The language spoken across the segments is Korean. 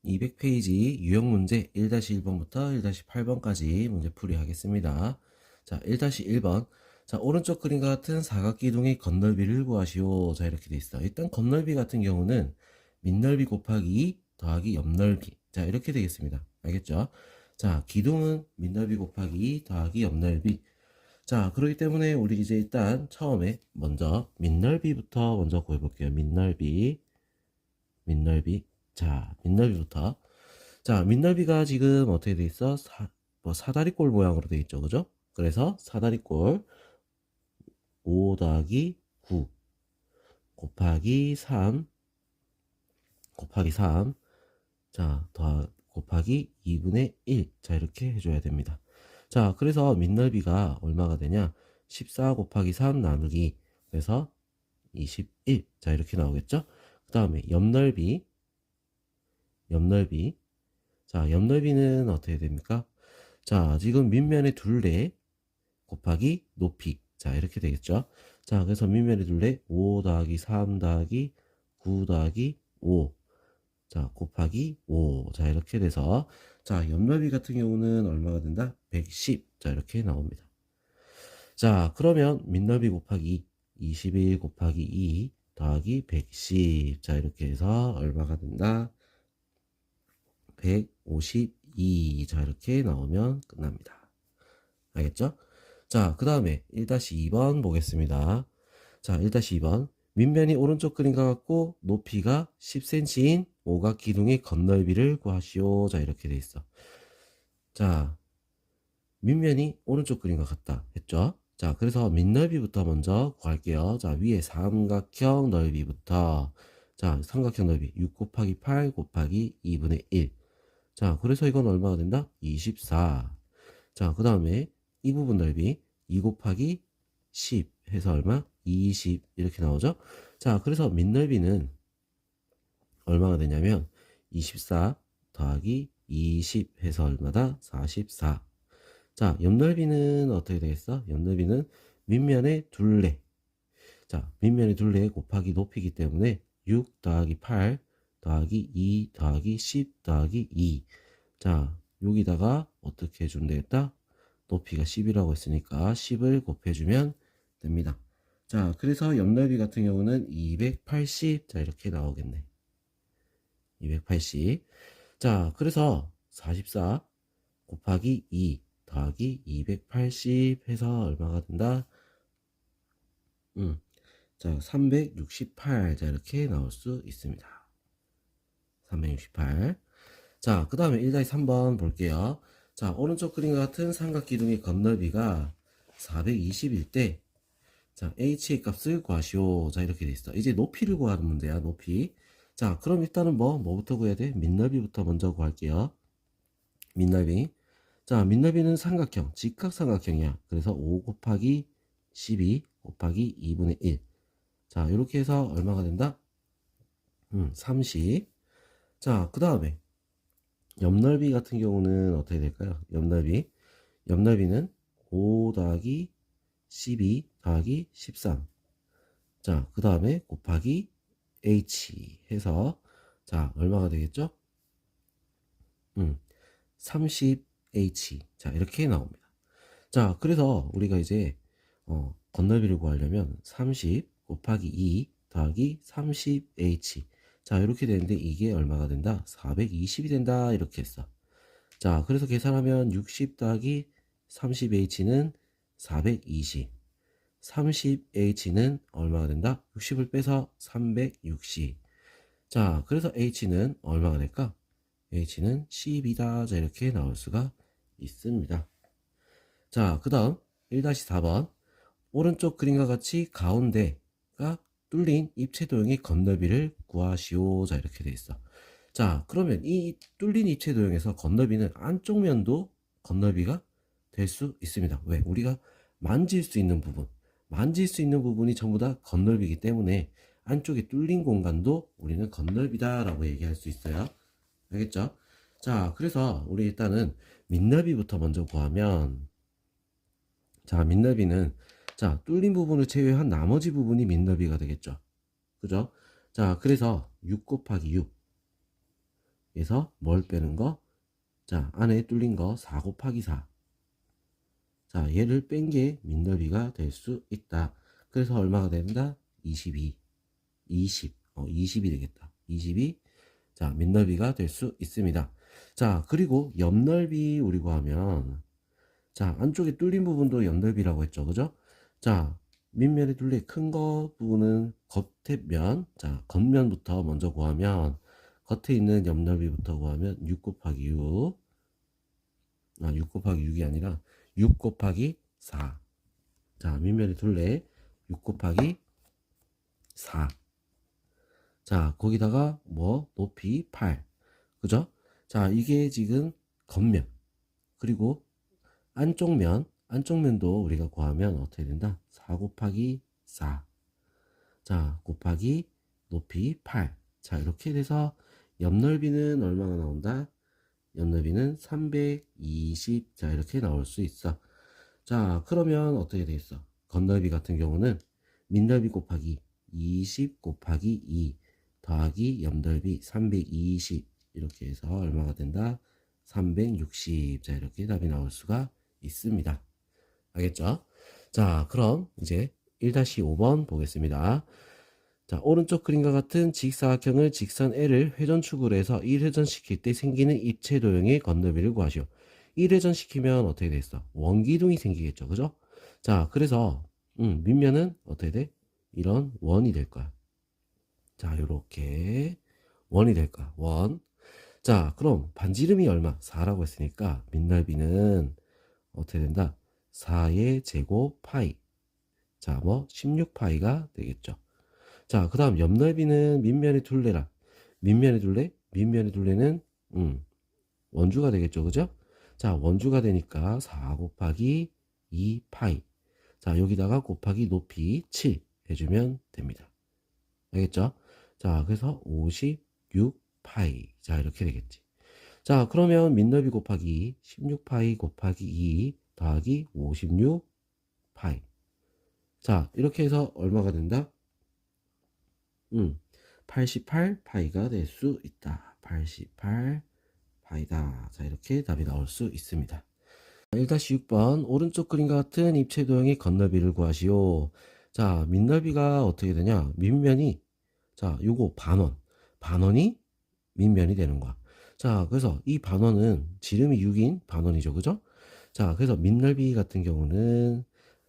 200페이지 유형 문제 1-1번부터 1-8번까지 문제풀이 하겠습니다. 자, 1-1번. 자, 오른쪽 그림과 같은 사각기둥의 건널비를 구하시오. 자, 이렇게 돼 있어. 일단 건널비 같은 경우는 밑넓이 곱하기 2 더하기 옆넓이. 자, 이렇게 되겠습니다. 알겠죠? 자, 기둥은 밑넓이 곱하기 2 더하기 옆넓이. 자, 그렇기 때문에 우리 이제 일단 처음에 먼저 밑넓이부터 먼저 구해볼게요. 밑넓이. 자, 밑넓이부터. 자, 밑넓이가 지금 어떻게 돼 있어? 사다리꼴 모양으로 돼 있죠. 그죠? 그래서 사다리꼴 5 더하기 9 곱하기 3 곱하기 3. 자, 곱하기 2분의 1. 자, 이렇게 해줘야 됩니다. 자, 그래서 밑넓이가 얼마가 되냐? 14 곱하기 3 나누기. 그래서 21. 자, 이렇게 나오겠죠? 그 다음에 옆넓이. 자, 옆넓이는 어떻게 됩니까? 자, 지금 밑면의 둘레 곱하기 높이. 자, 이렇게 되겠죠? 자, 그래서 밑면의 둘레 5 더하기 3 더하기 9 더하기 5. 자, 곱하기 5. 자, 이렇게 돼서, 자, 옆넓이 같은 경우는 얼마가 된다? 110. 자, 이렇게 나옵니다. 자, 그러면 밑넓이 곱하기 21 곱하기 2 더하기 110. 자, 이렇게 해서 얼마가 된다? 152. 자, 이렇게 나오면 끝납니다. 알겠죠? 자, 그 다음에 1-2번 보겠습니다. 자, 1-2번. 밑면이 오른쪽 그림과 같고 높이가 10cm인 오각 기둥의 건널비를 구하시오. 자, 이렇게 돼 있어. 자, 밑면이 오른쪽 그림과 같다 했죠? 자, 그래서 밑넓이부터 먼저 구할게요. 자, 위에 삼각형 넓이부터. 자, 삼각형 넓이 6 곱하기 8 곱하기 2분의 1. 자, 그래서 이건 얼마가 된다? 24. 자, 그 다음에 이 부분 넓이 2 곱하기 10 해서 얼마? 20 이렇게 나오죠? 자, 그래서 밑넓이는 얼마가 되냐면 24 더하기 20 해서 얼마다? 44. 자, 옆넓이는 어떻게 되겠어? 옆넓이는 밑면의 둘레. 자, 밑면의 둘레 곱하기 높이기 때문에 6 더하기 8 더하기 2 더하기 10 더하기 2. 자, 여기다가 어떻게 해주면 되겠다? 높이가 10이라고 했으니까 10을 곱해주면 됩니다. 자, 그래서 옆넓이 같은 경우는 280. 자, 이렇게 나오겠네. 280. 자, 그래서 44 곱하기 2 더하기 280 해서 얼마가 된다? 자, 368. 자, 이렇게 나올 수 있습니다. 368. 자, 그 다음에 1-3번 볼게요. 자, 오른쪽 그림과 같은 삼각기둥의 건널비가 420일 때, 자, h의 값을 구하시오. 자, 이렇게 돼 있어. 이제 높이를 구하는 문제야, 높이. 자, 그럼 일단은 뭐부터 구해야 돼? 밑넓이부터 먼저 구할게요. 밑넓이. 자, 밑넓이는 삼각형, 직각삼각형이야. 그래서 5 곱하기 12 곱하기 2분의 1. 자, 이렇게 해서 얼마가 된다? 30. 자, 그 다음에 옆넓이 같은 경우는 어떻게 될까요? 옆넓이는 5 더하기 12 더하기 13. 자, 그 다음에 곱하기 h 해서, 자, 얼마가 되겠죠? 30h. 자, 이렇게 나옵니다. 자, 그래서 우리가 이제 건널비를 구하려면 30 곱하기 2 더하기 30h. 자, 이렇게 되는데 이게 얼마가 된다? 420이 된다. 이렇게 했어. 자, 그래서 계산하면 60 더하기 30h는 420. 30h는 얼마가 된다? 60을 빼서 360. 자, 그래서 h는 얼마가 될까? h는 10이다. 자, 이렇게 나올 수가 있습니다. 자, 그 다음 1-4번. 오른쪽 그림과 같이 가운데가 뚫린 입체 도형의 건널비를 구하시오. 자, 이렇게 돼 있어. 자, 그러면 이 뚫린 입체 도형에서 건널비는 안쪽 면도 건널비가 될 수 있습니다. 왜? 우리가 만질 수 있는 부분이 전부 다 건널비이기 때문에 안쪽에 뚫린 공간도 우리는 건널비다 라고 얘기할 수 있어요. 알겠죠? 자, 그래서 우리 일단은 밑넓이부터 먼저 구하면, 자, 밑넓이는, 자, 뚫린 부분을 제외한 나머지 부분이 밑넓이가 되겠죠. 그죠? 자, 그래서 6 곱하기 6 에서 뭘 빼는 거? 자, 안에 뚫린 거 4 곱하기 4. 자, 얘를 뺀 게 민넓이가 될 수 있다. 그래서 얼마가 된다? 22. 20이 되겠다. 20이 자, 민넓이가 될 수 있습니다. 자, 그리고 옆넓이 우리 구하면 자, 안쪽에 뚫린 부분도 옆넓이라고 했죠. 그죠? 자, 밑면의 둘레 큰 거 부분은 겉에 면, 자, 겉면부터 먼저 구하면 겉에 있는 옆넓이부터 구하면 6 곱하기 6. 6 곱하기 6이 아니라 6 곱하기 4. 자, 밑면의 둘레 6 곱하기 4. 자, 거기다가 뭐 높이 8. 그죠? 자, 이게 지금 겉면. 그리고 안쪽면도 우리가 구하면 어떻게 된다? 4 곱하기 4. 자, 곱하기 높이 8. 자, 이렇게 돼서 옆넓이는 얼마가 나온다? 옆넓이는 320. 자, 이렇게 나올 수 있어. 자, 그러면 어떻게 되겠어? 겉넓이 같은 경우는 밑넓이 곱하기 20 곱하기 2 더하기 옆넓이 320. 이렇게 해서 얼마가 된다? 360. 자, 이렇게 답이 나올 수가 있습니다. 알겠죠? 자, 그럼 이제 1-5번 보겠습니다. 자, 오른쪽 그림과 같은 직사각형을 직선 L을 회전축으로 해서 1회전 시킬 때 생기는 입체 도형의 겉넓이를 구하시오. 1회전 시키면 어떻게 되겠어? 원기둥이 생기겠죠. 그죠? 자, 그래서 밑면은 어떻게 돼? 이런 원이 될 거야. 자, 요렇게 원이 될 거야. 원. 자, 그럼 반지름이 얼마? 4라고 했으니까 밑넓이는 어떻게 된다? 4의 제곱 파이. 자, 뭐 16파이가 되겠죠. 자, 그 다음 옆넓이는 밑면의 둘레라. 밑면의 둘레? 밑면의 둘레는 원주가 되겠죠. 그죠? 자, 원주가 되니까 4 곱하기 2파이. 자, 여기다가 곱하기 높이 7 해주면 됩니다. 알겠죠? 자, 그래서 56파이. 자, 이렇게 되겠지. 자, 그러면 밑넓이 곱하기 16파이 곱하기 2 더하기 56파이. 자, 이렇게 해서 얼마가 된다? 88파이가 될 수 있다. 88파이다. 자, 이렇게 답이 나올 수 있습니다. 1-6번 오른쪽 그림과 같은 입체 도형의 겉넓이를 구하시오. 자, 밑넓이가 어떻게 되냐? 밑면이 자, 요거 반원이 밑면이 되는 거야. 자, 그래서 이 반원은 지름이 6인 반원이죠. 그죠? 자, 그래서 밑넓이 같은 경우는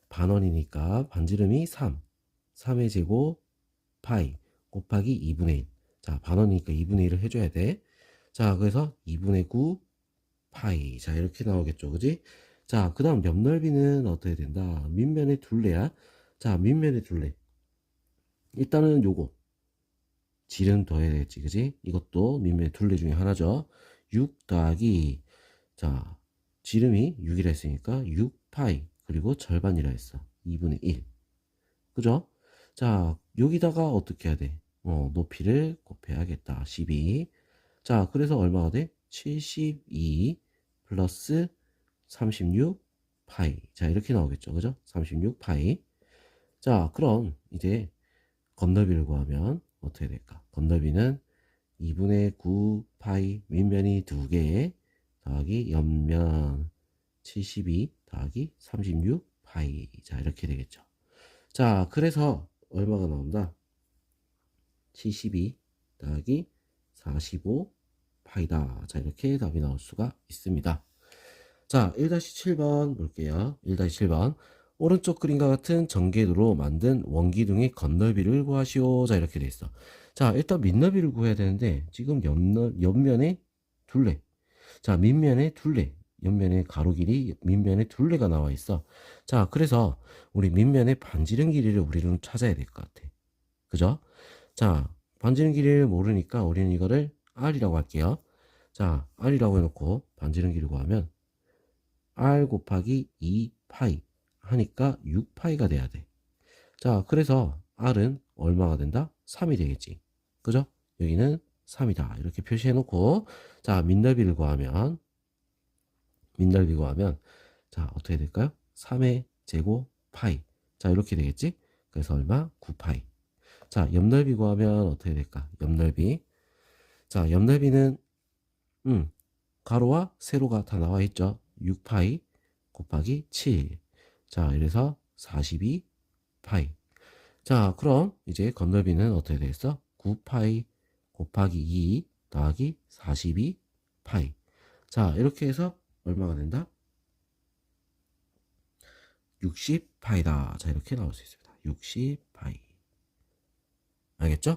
반원이니까 반지름이 3의 제곱 파이 곱하기 2분의 1. 자, 반원이니까 2분의 1을 해줘야 돼. 자, 그래서 2분의 9 파이. 자, 이렇게 나오겠죠. 그지? 자, 그 다음 옆넓이는 어떻게 된다? 밑면의 둘레야. 자, 밑면의 둘레. 일단은 요거. 지름 더해야 되겠지. 그지? 이것도 밑면의 둘레 중에 하나죠. 6 더하기, 자, 지름이 6이라 했으니까 6파이. 그리고 절반이라 했어. 2분의 1. 그죠? 자, 여기다가 어떻게 해야 돼? 높이를 곱해야겠다. 12. 자, 그래서 얼마가 돼? 72 플러스 36 파이. 자, 이렇게 나오겠죠. 그죠? 36 파이. 자, 그럼 이제 겉넓이를 구하면 어떻게 될까? 겉넓이는 2분의 9 파이 밑면이 2개 더하기 옆면 72 더하기 36 파이. 자, 이렇게 되겠죠. 자, 그래서 얼마가 나온다? 72 더하기 45 파이다. 자, 이렇게 답이 나올 수가 있습니다. 자, 1-7번 볼게요. 1-7번 오른쪽 그림과 같은 전개도로 만든 원기둥의 겉넓이를 구하시오. 자, 이렇게 돼 있어. 자, 일단 밑넓이를 구해야 되는데 지금 옆면에 둘레. 자, 밑면에 둘레. 옆면에 가로 길이 밑면에 둘레가 나와 있어. 자, 그래서 우리 밑면의 반지름 길이를 우리는 찾아야 될 것 같아. 그죠? 자, 반지름 길이를 모르니까 우리는 이거를 R이라고 할게요. 자, R이라고 해놓고 반지름 길이 구하면 R 곱하기 2파이 하니까 6파이가 돼야 돼. 자, 그래서 R은 얼마가 된다? 3이 되겠지. 그죠? 여기는 3이다. 이렇게 표시해 놓고, 자, 밑넓이를 구하면, 자, 어떻게 될까요? 3의 제곱 파이. 자, 이렇게 되겠지? 그래서 얼마? 9파이. 자, 옆넓이 구하면 어떻게 될까? 옆넓이. 자, 옆넓이는 가로와 세로가 다 나와 있죠. 6파이 곱하기 7. 자, 이래서 42파이. 자, 그럼 이제 건널비는 어떻게 되겠어? 9파이 곱하기 2 더하기 42파이. 자, 이렇게 해서 얼마가 된다? 60파이다. 자, 이렇게 나올 수 있습니다. 60파이. 알겠죠?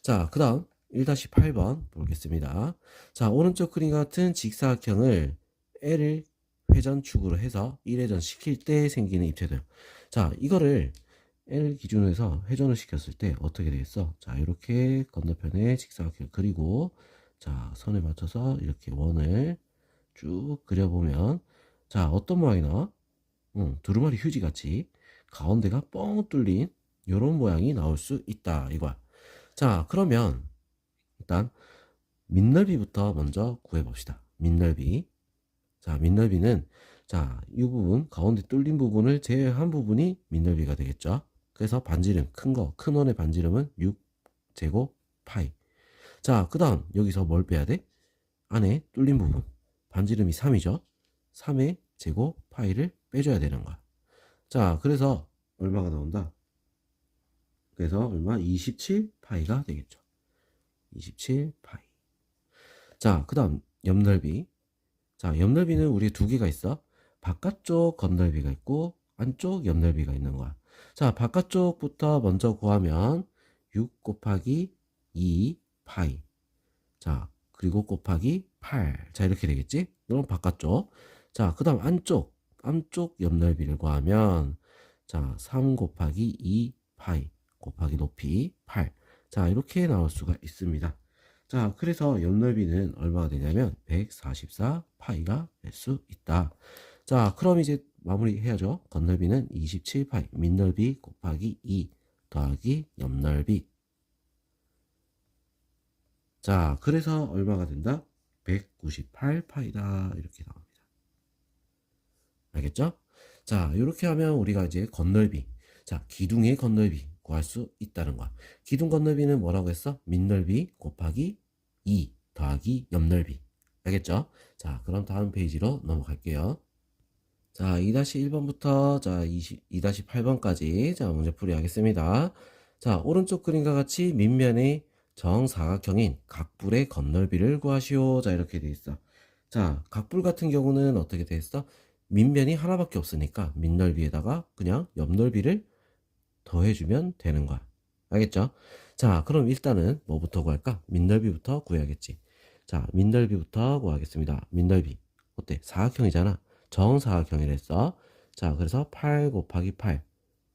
자, 그 다음 1-8번 보겠습니다. 자, 오른쪽 그림 같은 직사각형을 L을 회전축으로 해서 1회전 시킬 때 생기는 입체도요. 자, 이거를 L 기준으로 해서 회전을 시켰을 때 어떻게 되겠어? 자, 이렇게 건너편에 직사각형 그리고 자, 선에 맞춰서 이렇게 원을 쭉 그려보면 자, 어떤 모양이 나와? 두루마리 휴지 같이 가운데가 뻥 뚫린 이런 모양이 나올 수 있다 이거야. 자, 그러면 일단 밑넓이부터 먼저 구해봅시다. 밑넓이. 자, 밑넓이는 자, 이 부분 가운데 뚫린 부분을 제외한 부분이 밑넓이가 되겠죠. 그래서 반지름 큰 거, 큰 원의 반지름은 6제곱 파이. 자, 그 다음 여기서 뭘 빼야 돼? 안에 뚫린 부분 반지름이 3이죠. 3의 제곱 파이를 빼줘야 되는 거야. 자, 그래서 얼마가 나온다? 그래서 얼마? 27파이가 되겠죠. 27파이. 자, 그 다음 옆넓이. 자, 옆넓이는 우리 두 개가 있어. 바깥쪽 겉넓이가 있고 안쪽 옆넓이가 있는 거야. 자, 바깥쪽부터 먼저 구하면 6 곱하기 2 파이. 자, 그리고 곱하기 8. 자, 이렇게 되겠지? 그럼 바깥쪽. 자, 그 다음 안쪽 옆넓이를 구하면 자, 3 곱하기 2 파이 곱하기 높이 8. 자, 이렇게 나올 수가 있습니다. 자, 그래서 옆넓이는 얼마가 되냐면 144파이가 될 수 있다. 자, 그럼 이제 마무리 해야죠. 겉넓이는 27파이, 밑넓이 곱하기 2 더하기 옆넓이. 자, 그래서 얼마가 된다? 198파이다. 이렇게 나옵니다. 알겠죠? 자, 이렇게 하면 우리가 이제 겉넓이, 자, 기둥의 겉넓이 구할 수 있다는 거야. 기둥 겉넓이는 뭐라고 했어? 밑넓이 곱하기 2 더하기 옆넓이. 알겠죠? 자, 그럼 다음 페이지로 넘어갈게요. 자, 2-1번부터 자, 2-8번까지 자, 문제풀이 하겠습니다. 자, 오른쪽 그림과 같이 밑면의 정사각형인 각불의 겉넓이를 구하시오. 자, 이렇게 돼 있어. 자, 각불 같은 경우는 어떻게 돼 있어? 밑면이 하나밖에 없으니까 밑넓이에다가 그냥 옆넓이를 더해주면 되는 거야. 알겠죠? 자, 그럼 일단은 뭐부터 구할까? 밑넓이부터 구해야겠지. 자, 밑넓이부터 구하겠습니다. 밑넓이. 어때? 사각형이잖아. 정사각형이랬어. 자, 그래서 8 곱하기 8.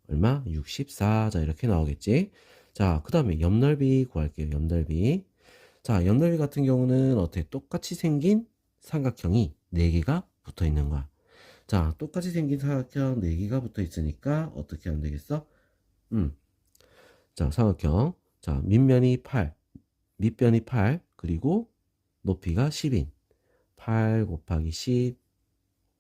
얼마? 64. 자, 이렇게 나오겠지. 자, 그 다음에 옆넓이 구할게요. 옆넓이. 자, 옆넓이 같은 경우는 어떻게? 똑같이 생긴 삼각형이 4개가 붙어 있는 거야. 자, 똑같이 생긴 사각형 4개가 붙어 있으니까 어떻게 하면 되겠어? 자, 삼각형. 자, 밑면이 8, 밑변이 8, 그리고 높이가 10인 8 곱하기 10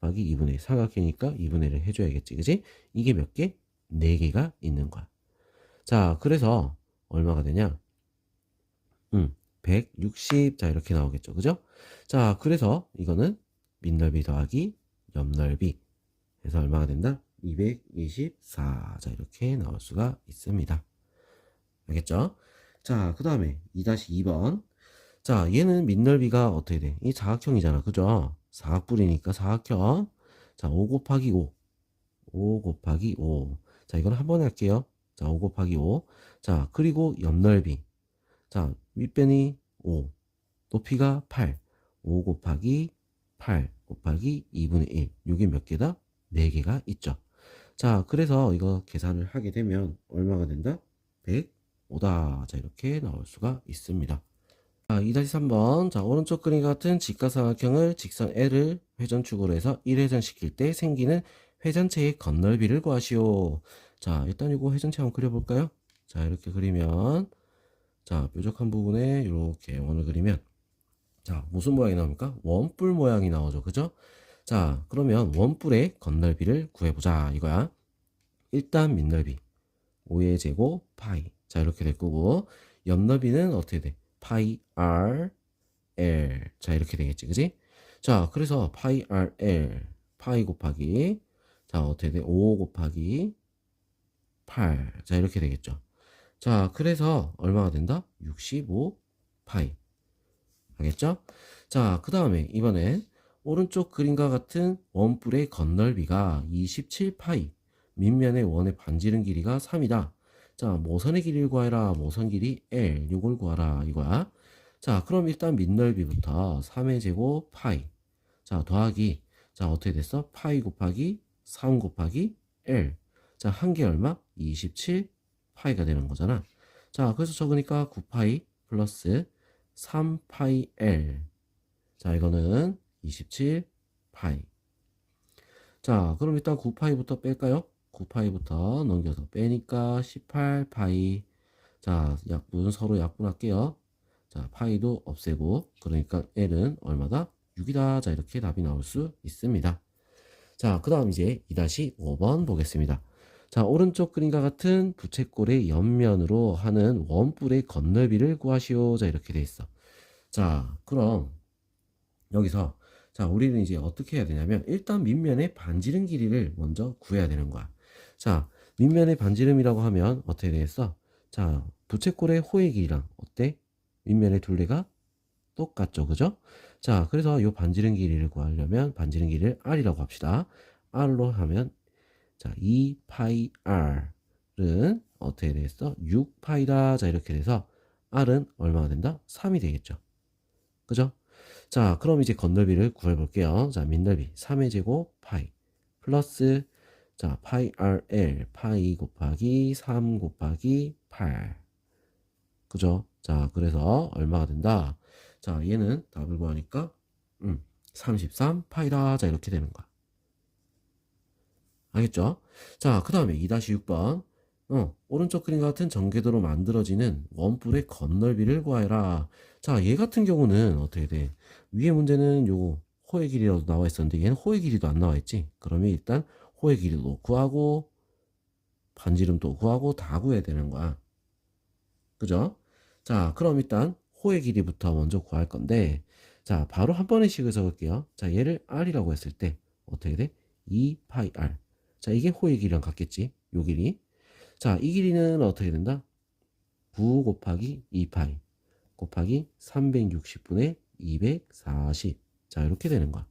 곱하기 2분의 1. 삼각형이니까 2분의 1을 해줘야겠지. 그지? 이게 몇 개? 4개가 있는 거야. 자, 그래서 얼마가 되냐? 160. 자, 이렇게 나오겠죠. 그죠? 자, 그래서 이거는 밑넓이 더하기 옆넓이 해서 얼마가 된다? 224. 자, 이렇게 나올 수가 있습니다. 알겠죠? 자, 그 다음에 2-2번. 자, 얘는 밑넓이가 어떻게 돼? 이 사각형이잖아. 그죠? 사각뿔이니까 사각형. 자, 5 곱하기 5. 5 곱하기 5. 자, 이건 한 번에 할게요. 자, 5 곱하기 5. 자, 그리고 옆넓이. 자, 밑변이 5. 높이가 8. 5 곱하기 8 곱하기 2분의 1. 이게 몇 개다? 4개가 있죠. 자, 그래서 이거 계산을 하게 되면 얼마가 된다? 105다. 자, 이렇게 나올 수가 있습니다. 자, 2-3번. 자, 오른쪽 그림 같은 직각삼각형을 직선 L을 회전축으로 해서 1회전 시킬 때 생기는 회전체의 겉넓이를 구하시오. 자, 일단 이거 회전체 한번 그려볼까요? 자, 이렇게 그리면 자, 뾰족한 부분에 이렇게 원을 그리면 자, 무슨 모양이 나옵니까? 원뿔 모양이 나오죠. 그죠? 자, 그러면 원뿔의 겉넓이를 구해보자 이거야. 일단 밑넓이 5의 제곱 파이. 자, 이렇게 될 거고 옆넓이는 어떻게 돼? 파이 r RL. 자, 이렇게 되겠지. 그지? 자, 그래서 파이 RL. 파이 곱하기. 자, 어떻게 돼? 5 곱하기 8. 자, 이렇게 되겠죠. 자, 그래서 얼마가 된다? 65 파이. 알겠죠? 자, 그 다음에 이번엔 오른쪽 그림과 같은 원뿔의 건널비가 27파이, 밑면의 원의 반지름 길이가 3이다. 자, 모선의 길이를 구하라. 모선 길이 L, 요걸 구하라. 이거야. 자, 그럼 일단 밑넓이부터 3의 제곱 파이. 자, 더하기. 자, 어떻게 됐어? 파이 곱하기 3 곱하기 L. 자, 한 개 얼마? 27 파이가 되는 거잖아. 자, 그래서 적으니까 9파이 플러스 3파이 L. 자, 이거는 27 파이. 자, 그럼 일단 9파이부터 뺄까요? 9파이부터 넘겨서 빼니까 18 파이. 자, 약분 서로 약분할게요. 자, 파이도 없애고, 그러니까 L은 얼마다? 6이다. 자, 이렇게 답이 나올 수 있습니다. 자, 그 다음 이제 2-5번 보겠습니다. 자, 오른쪽 그림과 같은 부채꼴의 옆면으로 하는 원뿔의 건널비를 구하시오. 자, 이렇게 돼 있어. 자, 그럼 여기서 자, 우리는 이제 어떻게 해야 되냐면 일단 밑면의 반지름 길이를 먼저 구해야 되는 거야. 자, 밑면의 반지름이라고 하면 어떻게 되겠어? 자, 부채꼴의 호의 길이랑 어때? 밑면의 둘레가 똑같죠, 그죠? 자, 그래서 이 반지름 길이를 구하려면 반지름 길이를 R이라고 합시다. R로 하면 자, 2파이 R은 어떻게 되겠어? 6파이다. 자, 이렇게 돼서 R은 얼마가 된다? 3이 되겠죠. 그죠? 자, 그럼 이제 건널비를 구해볼게요. 자, 밑넓이 3의 제곱 파이 플러스 자, 파이 RL 파이 곱하기 3 곱하기 8. 그죠? 자, 그래서 얼마가 된다? 자, 얘는 답을 구하니까 33 파이다. 자, 이렇게 되는 거야. 알겠죠? 자, 그 다음에 2-6번. 오른쪽 그림과 같은 전궤도로 만들어지는 원뿔의 건널비를 구하여라. 자, 얘 같은 경우는 어떻게 돼? 위에 문제는 요 호의 길이라도 나와 있었는데 얘는 호의 길이도 안 나와 있지. 그러면 일단 호의 길이도 구하고 반지름도 구하고 다 구해야 되는 거야. 그죠? 자, 그럼 일단 호의 길이부터 먼저 구할 건데 자, 바로 한 번의 식을 적을게요. 자, 얘를 R이라고 했을 때 어떻게 돼? 2파이 R. 자, 이게 호의 길이랑 같겠지? 요 길이. 자, 이 길이는 어떻게 된다? 9 곱하기 2파이 곱하기 360분의 240. 자, 이렇게 되는 거야.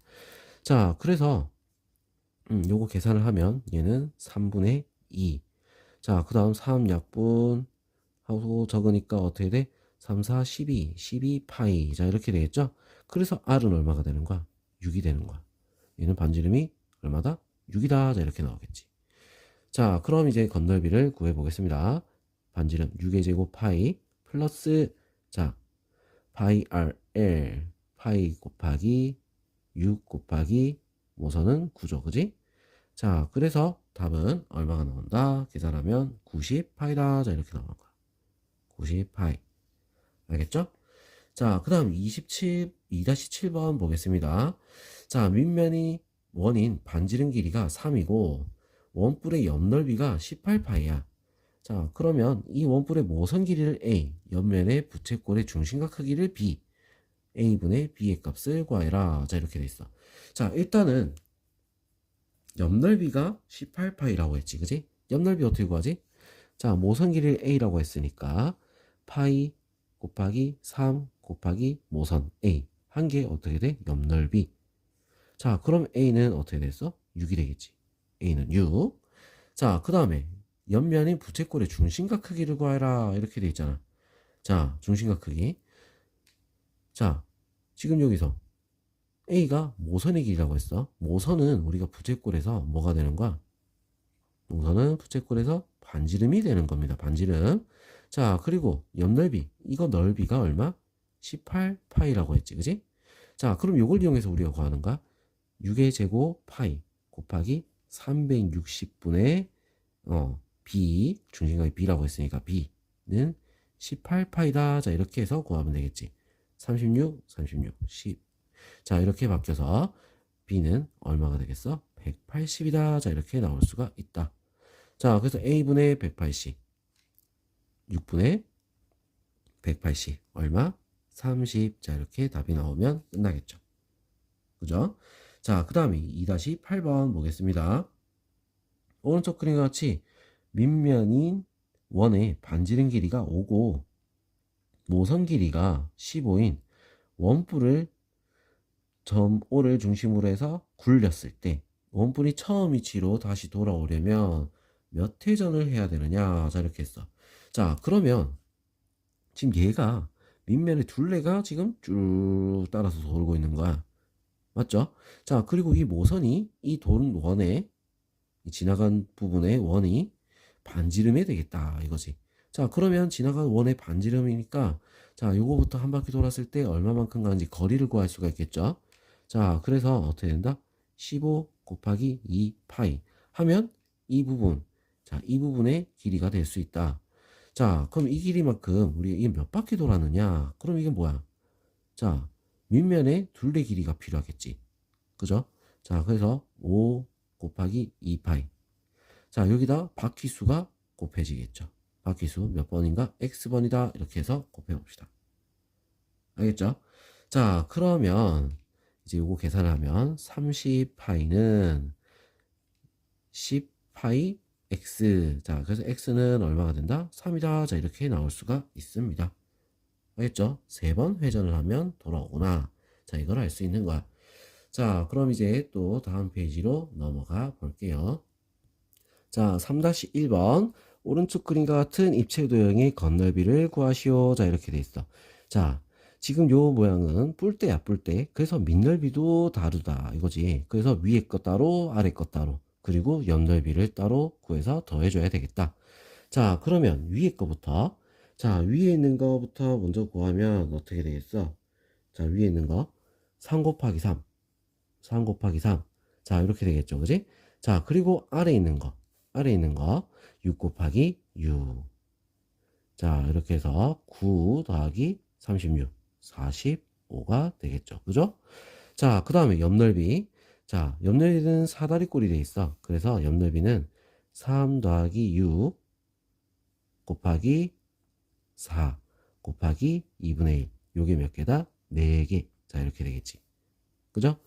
자, 그래서 요거 계산을 하면 얘는 3분의 2. 자, 그 다음 3 약분 하고 적으니까 어떻게 돼? 3, 4, 12, 12파이. 자, 이렇게 되겠죠? 그래서 R은 얼마가 되는 거야? 6이 되는 거야. 얘는 반지름이 얼마다? 6이다. 자, 이렇게 나오겠지. 자, 그럼 이제 건널비를 구해 보겠습니다. 반지름 6의 제곱 파이 플러스 자, 파이 RL 파이 곱하기 6 곱하기 모선은 9죠. 그지? 자, 그래서 답은 얼마가 나온다? 계산하면 90파이다. 자, 이렇게 나오는 거야. 90파이. 알겠죠? 자, 그 다음 2-7번 보겠습니다. 자, 밑면이 원인 반지름 길이가 3이고 원뿔의 옆넓이가 18파이야. 자, 그러면 이 원뿔의 모선 길이를 A, 옆면의 부채꼴의 중심각 크기를 B, A분의 B의 값을 구하여라. 자, 이렇게 돼 있어. 자, 일단은 옆넓이가 18파이라고 했지, 그지? 옆넓이 어떻게 구하지? 자, 모선 길이를 A라고 했으니까 파이 곱하기 3 곱하기 모선 A 한 개 어떻게 돼? 옆넓이. 자, 그럼 A는 어떻게 됐어? 6이 되겠지. A는 6. 자, 그 다음에 옆면인 부채꼴의 중심각 크기를 구하라. 이렇게 돼 있잖아. 자, 중심각 크기. 자, 지금 여기서 A가 모선의 길이라고 했어. 모선은 우리가 부채꼴에서 뭐가 되는 거야? 모선은 부채꼴에서 반지름이 되는 겁니다. 반지름. 자, 그리고 옆넓이. 이거 넓이가 얼마? 18파이라고 했지. 그지? 자, 그럼 이걸 이용해서 우리가 구하는 거야. 6의 제곱 파이 곱하기 360분의 B, 중심각이 B라고 했으니까 B는 18파이다. 자, 이렇게 해서 구하면 되겠지. 36, 36, 10. 자, 이렇게 바뀌어서 B는 얼마가 되겠어? 180이다. 자, 이렇게 나올 수가 있다. 자, 그래서 A분의 180, 6분의 180, 얼마? 30. 자, 이렇게 답이 나오면 끝나겠죠. 그죠? 자, 그 다음에 2-8번 보겠습니다. 오른쪽 그림과 같이 밑면인 원의 반지름 길이가 5고 모선 길이가 15인 원뿔을 점 O를 중심으로 해서 굴렸을 때 원뿔이 처음 위치로 다시 돌아오려면 몇 회전을 해야 되느냐. 자, 이렇게 했어. 자, 그러면 지금 얘가 밑면의 둘레가 지금 쭉 따라서 돌고 있는 거야. 맞죠? 자, 그리고 이 모선이 이 도는 원에 지나간 부분의 원이 반지름이 되겠다 이거지. 자, 그러면 지나간 원의 반지름이니까 자, 요거부터 한 바퀴 돌았을 때 얼마만큼 가는지 거리를 구할 수가 있겠죠. 자, 그래서 어떻게 된다? 15 곱하기 2 파이 하면 이 부분, 자, 이 부분의 길이가 될 수 있다. 자, 그럼 이 길이만큼 우리 이게 몇 바퀴 돌았느냐? 그럼 이게 뭐야? 자, 밑면에 둘레 길이가 필요하겠지. 그죠? 자, 그래서 5 곱하기 2파이. 자, 여기다 바퀴수가 곱해지겠죠. 바퀴수 몇 번인가? x번이다. 이렇게 해서 곱해봅시다. 알겠죠? 자, 그러면 이제 요거 계산하면 30파이는 10파이 x. 자, 그래서 x는 얼마가 된다? 3이다. 자, 이렇게 나올 수가 있습니다. 알겠죠? 3번 회전을 하면 돌아오구나. 자, 이걸 알 수 있는 거야. 자, 그럼 이제 또 다음 페이지로 넘어가 볼게요. 자, 3-1번. 오른쪽 그림과 같은 입체 도형의 건널비를 구하시오. 자, 이렇게 돼 있어. 자, 지금 요 모양은 뿔대야, 뿔대. 그래서 밑넓이도 다르다. 이거지. 그래서 위에 거 따로, 아래 거 따로. 그리고 옆넓이를 따로 구해서 더해줘야 되겠다. 자, 그러면 위에 거부터. 자, 위에 있는 거부터 먼저 구하면 어떻게 되겠어? 자, 위에 있는 거. 3 곱하기 3. 3 곱하기 3. 자, 이렇게 되겠죠. 그지? 자, 그리고 아래 있는 거. 아래 있는 거. 6 곱하기 6. 자, 이렇게 해서 9 더하기 36. 45가 되겠죠. 그죠? 자, 그 다음에 옆넓이. 자, 옆넓이는 사다리 꼴이 돼 있어. 그래서 옆넓이는 3 더하기 6 곱하기 4 곱하기 2분의 1. 요게 몇 개다? 4개. 자, 이렇게 되겠지. 그죠?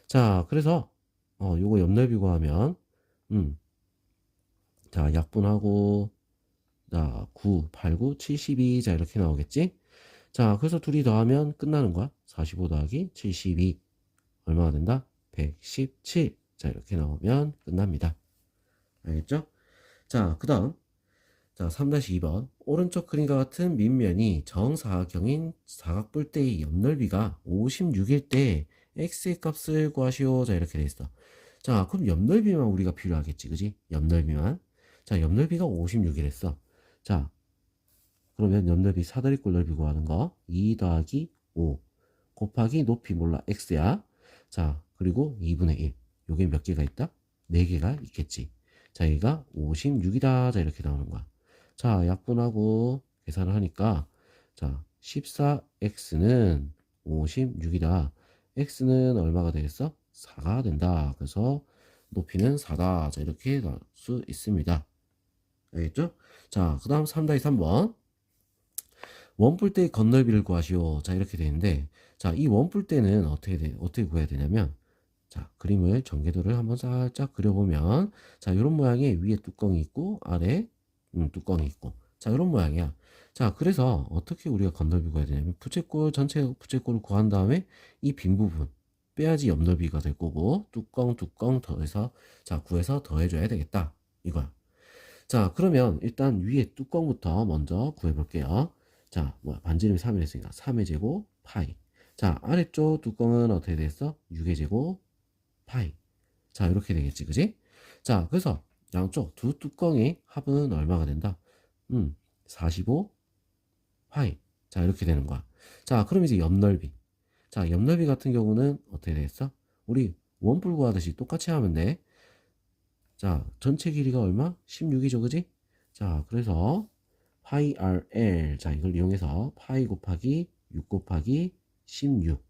자, 그래서 요거 옆넓이 구하면 자, 약분하고 자, 9, 8, 9, 72. 자, 이렇게 나오겠지? 자, 그래서 둘이 더하면 끝나는 거야. 45 더하기 72. 얼마가 된다? 117. 자, 이렇게 나오면 끝납니다. 알겠죠? 자, 그 다음. 자, 3-2번. 오른쪽 그림과 같은 밑면이 정사각형인 사각뿔대의 옆넓이가 56일 때 x의 값을 구하시오. 자, 이렇게 돼 있어. 자, 그럼 옆넓이만 우리가 필요하겠지. 그지? 옆넓이만. 자, 옆넓이가 56이랬어. 자, 그러면 옆넓이 사다리꼴 넓이 구하는 거 2 더하기 5 곱하기 높이 몰라 x야. 자, 그리고 2분의 1. 요게 몇 개가 있다? 4개가 있겠지. 자, 얘가 56이다. 자, 이렇게 나오는 거야. 자, 약분하고 계산을 하니까 자, 14x는 56이다. x는 얼마가 되겠어? 4가 된다. 그래서 높이는 4다. 자, 이렇게 나올 수 있습니다. 알겠죠? 자, 그 다음 3-3번. 원뿔대의 건널비를 구하시오. 자, 이렇게 되는데, 자, 이 원뿔대는 어떻게 구해야 되냐면, 자, 그림을 전개도를 한번 살짝 그려보면, 자, 이런 모양의 위에 뚜껑이 있고, 아래, 뚜껑이 있고, 자, 이런 모양이야. 자, 그래서 어떻게 우리가 건널비 구해야 되냐면, 부채꼴, 전체 부채꼴을 구한 다음에, 이 빈 부분, 빼야지 옆넓이가 될 거고, 뚜껑 더해서, 자, 구해서 더해줘야 되겠다. 이거야. 자, 그러면 일단 위에 뚜껑부터 먼저 구해볼게요. 자, 반지름이 3이 됐으니까 3의 제곱 파이. 자, 아래쪽 뚜껑은 어떻게 됐어? 6의 제곱 파이. 자, 이렇게 되겠지, 그지? 자, 그래서 양쪽 두 뚜껑의 합은 얼마가 된다? 45 파이. 자, 이렇게 되는 거야. 자, 그럼 이제 옆넓이. 자, 옆넓이 같은 경우는 어떻게 되겠어? 우리 원뿔 구하듯이 똑같이 하면 돼. 자, 전체 길이가 얼마? 16이죠, 그지? 자, 그래서 파이 RL. 자, 이걸 이용해서 파이 곱하기 6 곱하기 16.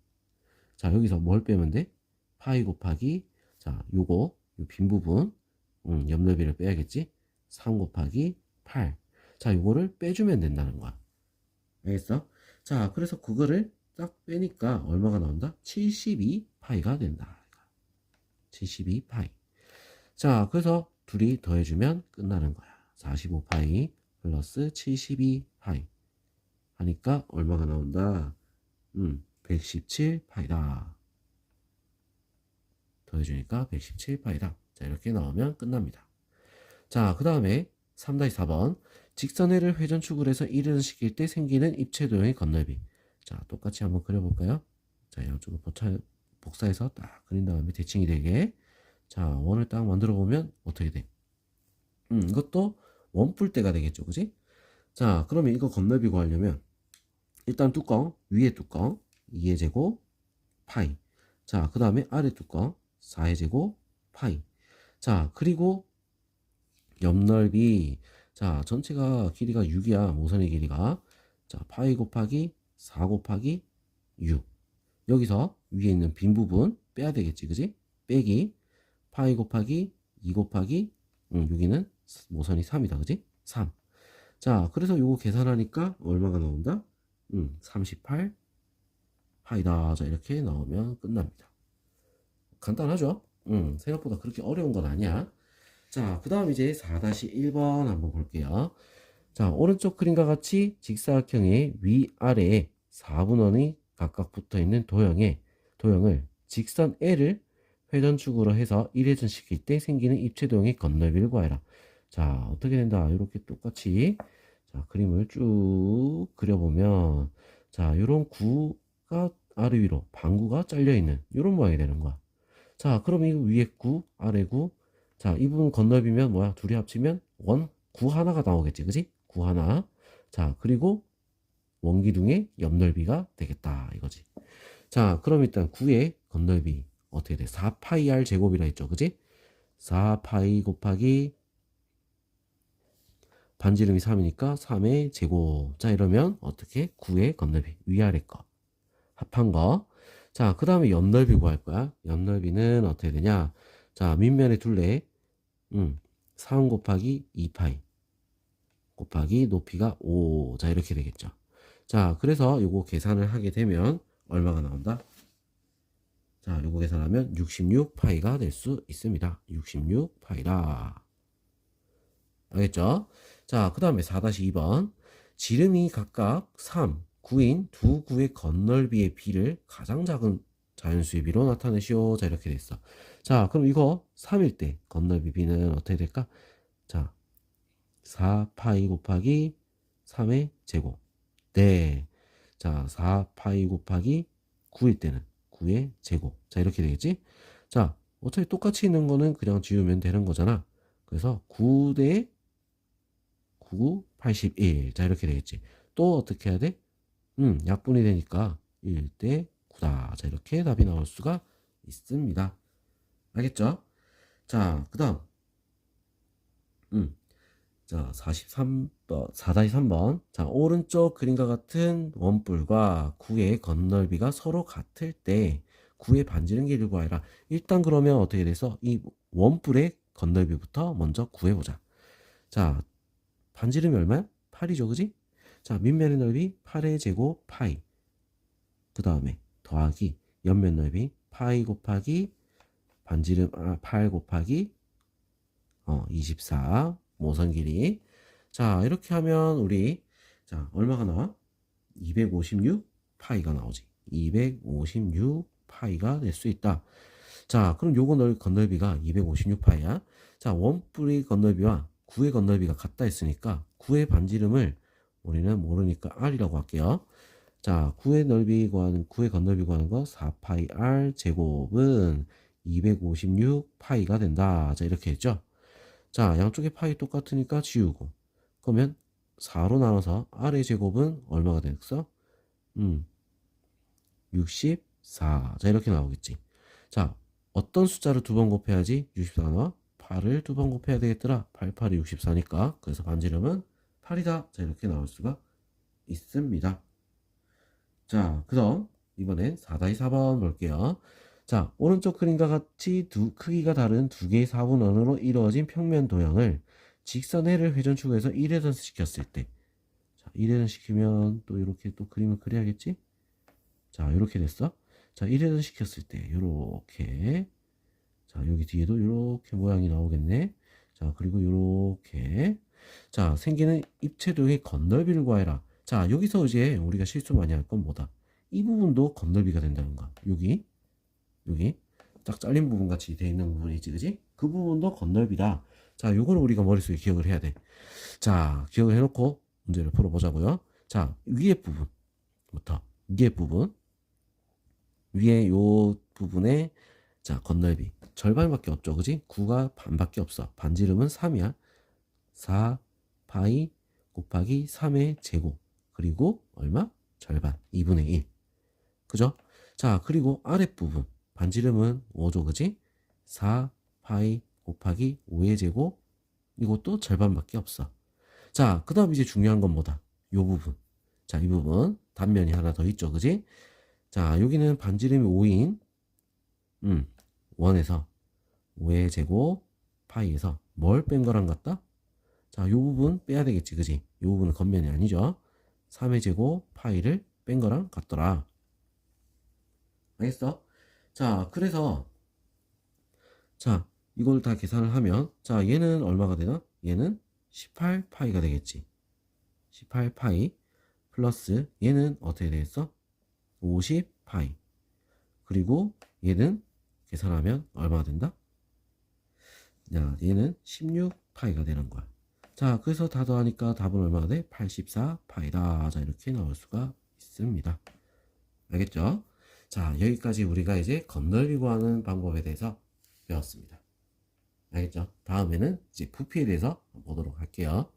자, 여기서 뭘 빼면 돼? 파이 곱하기, 자, 요거, 요 빈 부분, 옆넓이를 빼야겠지? 3 곱하기 8. 자, 요거를 빼주면 된다는 거야. 알겠어? 자, 그래서 그거를 딱 빼니까 얼마가 나온다? 72파이가 된다. 72파이. 자, 그래서 둘이 더해주면 끝나는 거야. 45파이 플러스 72파이 하니까 얼마가 나온다? 117파이다. 더해주니까 117파이다. 자, 이렇게 나오면 끝납니다. 자, 그 다음에 3-4번. 직선회를 회전축으로 해서 일회전시킬 때 생기는 입체도형의 건널비. 자, 똑같이 한번 그려볼까요? 자, 양쪽을 복사해서 딱 그린 다음에 대칭이 되게. 자, 원을 딱 만들어 보면 어떻게 돼? 이것도 원뿔대가 되겠죠, 그지? 자, 그러면 이거 건널비 구하려면 일단 뚜껑, 위에 뚜껑 2의 제곱 파이. 자, 그 다음에 아래 뚜껑 4의 제곱 파이. 자, 그리고 옆넓이. 자, 전체가 길이가 6이야. 모선의 길이가. 자, 파이 곱하기 4 곱하기 6. 여기서 위에 있는 빈 부분 빼야 되겠지, 그지? 빼기 파이 곱하기 2 곱하기 6이는 모선이 3이다, 그지? 3. 자, 그래서 요거 계산하니까 얼마가 나온다? 38 파이다. 자, 이렇게 나오면 끝납니다. 간단하죠? 생각보다 그렇게 어려운 건 아니야. 자, 그 다음 이제 4-1번 한번 볼게요. 자, 오른쪽 그림과 같이 직사각형의 위아래에 4분원이 각각 붙어 있는 도형을 직선 L을 회전축으로 해서 1회전 시킬 때 생기는 입체도형의 건널비를 구하라. 자, 어떻게 된다? 이렇게 똑같이 자, 그림을 쭉 그려보면 자, 요런 구가 아래 위로 방구가 잘려 있는 요런 모양이 되는 거야. 자, 그럼 이 위에 구, 아래 구. 자, 이 부분 건널비면 뭐야? 둘이 합치면 구 하나가 나오겠지, 그지? 구 하나. 자, 그리고 원기둥의 옆넓이가 되겠다, 이거지. 자, 그럼 일단 구의 건널비 어떻게 돼? 4파이 r 제곱이라 했죠, 그지? 4파이 곱하기 반지름이 3이니까 3의 제곱. 자, 이러면 어떻게? 9의 건널비 위아래 거 합한 거. 자, 그 다음에 옆넓이 구할 거야. 옆넓이는 어떻게 되냐? 자, 밑면의 둘레 3 곱하기 2파이 곱하기 높이가 5. 자, 이렇게 되겠죠. 자, 그래서 요거 계산을 하게 되면 얼마가 나온다? 자, 요거 계산하면 66파이가 될 수 있습니다. 66파이다. 알겠죠? 자, 그 다음에 4-2번. 지름이 각각 3, 9인 두 구의 건널비의 비를 가장 작은 자연수의 비로 나타내시오. 자, 이렇게 됐어. 자, 그럼 이거 3일 때 건널비 비는 어떻게 될까? 자, 4파이 곱하기 3의 제곱. 네. 자, 4파이 곱하기 9일 때는 9의 제곱. 자, 이렇게 되겠지? 자, 어차피 똑같이 있는 거는 그냥 지우면 되는 거잖아. 그래서 9대 9, 81. 자, 이렇게 되겠지. 또 어떻게 해야 돼? 약분이 되니까 1대 9다. 자, 이렇게 답이 나올 수가 있습니다. 알겠죠? 자, 그 다음. 자, 43번, 4-3번. 자, 오른쪽 그림과 같은 원뿔과 구의 건널비가 서로 같을 때 구의 반지름 길이를 구하라. 일단 그러면 어떻게 돼서 이 원뿔의 건널비부터 먼저 구해보자. 자, 반지름이 얼마야? 8이죠, 그지? 자, 밑면의 넓이 8의 제곱 파이. 그 다음에 더하기 옆면 넓이 파이 곱하기 반지름 8 곱하기 24 모선 길이. 자, 이렇게 하면 우리 자, 얼마가 나와? 256 파이가 나오지. 256 파이가 될 수 있다. 자, 그럼 요거 건널비가 256 파이야. 자, 원뿔의 건널비와 구의 건널비가 같다 했으니까 구의 반지름을 우리는 모르니까 r이라고 할게요. 자, 구의 건널비 구하는 거 4파이 r 제곱은 256 파이가 된다. 자, 이렇게 했죠. 자, 양쪽에 파이 똑같으니까 지우고. 그러면 4로 나눠서 r의 제곱은 얼마가 되겠어? 64. 자, 이렇게 나오겠지. 자, 어떤 숫자를 두 번 곱해야지 64 나와? 8을 두 번 곱해야 되겠더라. 8, 8이 64니까. 그래서 반지름은 8이다. 자, 이렇게 나올 수가 있습니다. 자, 그럼 이번엔 4-4번 볼게요. 자, 오른쪽 그림과 같이 크기가 다른 두 개의 사분원으로 이루어진 평면 도형을 직선회를 회전축에서 1회전 시켰을 때. 자, 1회전 시키면 또 이렇게 또 그림을 그려야겠지? 자, 이렇게 됐어. 자, 1회전 시켰을 때 요렇게, 자, 여기 뒤에도 요렇게 모양이 나오겠네. 자, 그리고 요렇게, 자, 생기는 입체도의 건널비를 구하여라. 자, 여기서 이제 우리가 실수 많이 할 건 뭐다? 이 부분도 건널비가 된다는 거야. 여기 딱 잘린 부분 같이 돼 있는 부분이 있지, 그지? 그 부분도 건널비다. 자, 요거를 우리가 머릿속에 기억을 해야 돼. 자, 기억을 해놓고 문제를 풀어보자고요. 자, 위에 부분부터, 위에 부분, 위에 요 부분에, 자, 건널비 절반밖에 없죠, 그지? 9가 반밖에 없어. 반지름은 3이야. 4 파이 곱하기 3의 제곱, 그리고 얼마? 절반, 2분의 1. 그죠? 자, 그리고 아랫부분 반지름은 5죠, 그지? 4 파이 곱하기 5의 제곱, 이것도 절반밖에 없어. 자, 그 다음 이제 중요한 건 뭐다? 요 부분. 자, 이 부분 단면이 하나 더 있죠, 그지? 자, 여기는 반지름이 5인 1에서 5의 제곱 파이에서 뭘 뺀 거랑 같다? 자, 요 부분 빼야 되겠지, 그지? 요 부분은 겉면이 아니죠. 3의 제곱 파이를 뺀 거랑 같더라. 알겠어? 자, 그래서 자, 이걸 다 계산을 하면, 자, 얘는 얼마가 되나? 얘는 18파이가 되겠지. 18파이 플러스 얘는 어떻게 되겠어? 50파이. 그리고 얘는 계산하면 얼마가 된다? 자, 얘는 16파이가 되는 거야. 자, 그래서 다 더하니까 답은 얼마가 돼? 84파이다. 자, 이렇게 나올 수가 있습니다. 알겠죠? 자, 여기까지 우리가 이제 건널비 구하는 방법에 대해서 배웠습니다. 알겠죠? 다음에는 이제 부피에 대해서 보도록 할게요.